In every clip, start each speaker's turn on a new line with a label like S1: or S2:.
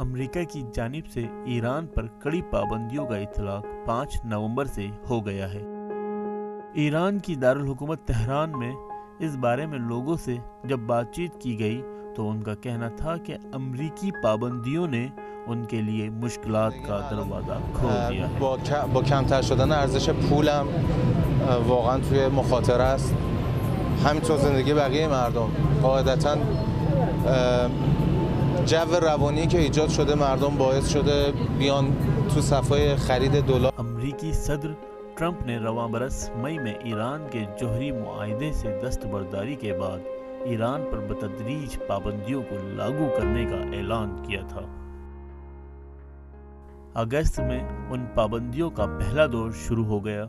S1: America की जानिब से ईरान पर कड़ी पाबंदियों का इत्तलाक 5 नवंबर से हो गया है। ईरान की दारुल हुकूमत तेहरान में इस बारे में लोगों से जब बातचीत की गई तो उनका कहना था कि अमेरिकी पाबंदियों ने उनके लिए मुश्किलात का दरवाज़ा खोल दिया है।
S2: با کمتر شدن ارزش پولم واقعا توی مخاطره است. همینطور زندگی بقیه مردم قاعدتاً جو روانی که ایجاد شده مردم باعث شده بیان تو صفای خرید دلار.
S1: अमरीकी सदर ट्रंप ने रवां बरस मई में ईरान के जोहरी मुआहदे से दस्तबरदारी के बाद ईरान पर बतदरीज पाबंदियों को लागू करने का ऐलान किया था। अगस्त में उन पाबंदियों का पहला दौर शुरू हो गया,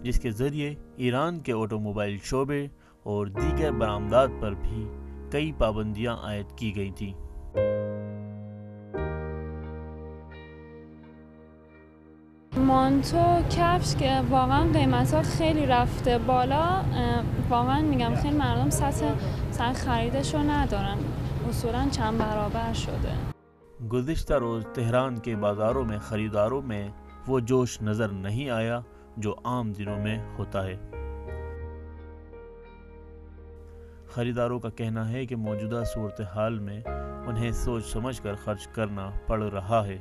S1: जिसके ज़रिए ईरान के ऑटोमोबाइल शोबे और दीगर बरामदात पर भी कई पाबंदियां आयद की गई थीं।
S3: مانتو کفش که واقعا قیمت‌ها خیلی رفته بالا، واقعا میگم خیلی مردم سطح خریدش رو ندارن، اصولا چند برابر شده.
S1: गुज़िश्ता रोज़ तेहरान के बाज़ारों में ख़रीदारों में वो जोश नज़र नहीं आया जो आम दिनों में होता है। ख़रीदारों का कहना है कि मौजूदा सूरत हाल में उन्हें सोच समझ कर खर्च करना पड़ रहा है।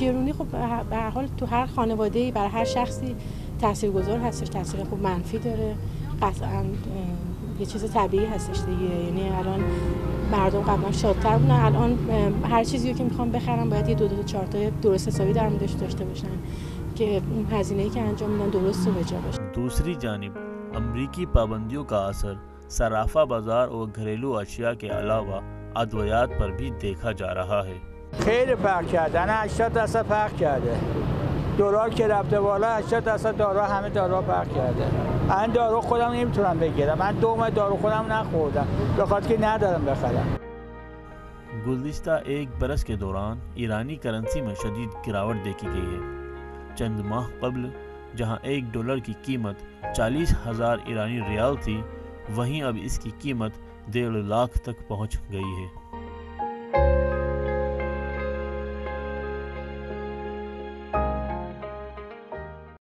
S4: گرونی خب به هر حال تو هر خانواده‌ای برای هر شخصی تاثیرگذار هستش، تاثیر خوب منفی داره. قطعاً یه چیز طبیعی هستش دیگه. یعنی الان مردم قبلا شادتر بودن، الان هر چیزی که میخوام بخرم باید یه دو تا چهار تا درست حسابی در موردش داشته باشن که اون هزینه‌ای که انجام میدن درست و بجا باشه.
S1: दूसरी जानिब अमरीकी पाबंदियों का असर सराफा बाजार और घरेलू अशिया के अलावा अद्वियात पर भी देखा जा रहा है।
S5: خیلی فرق کرده، 80% فرق کرده. دلار که رفته بالا 80% دارو همه دارو فرق کرده. من دارو خودم نمیتونم بگیرم، من 2 ماه دارو خودم نخوردم به خاطر که ندارم بخرم.
S1: गुज़िश्ता एक बरस के दौरान ईरानी करेंसी में शदीद गिरावट देखी गई है। चंद माह कबल जहां $1 की कीमत 40,000 ईरानी रियाल थी, वहीं अब इसकी कीमत 1.5 लाख तक पहुंच गई है।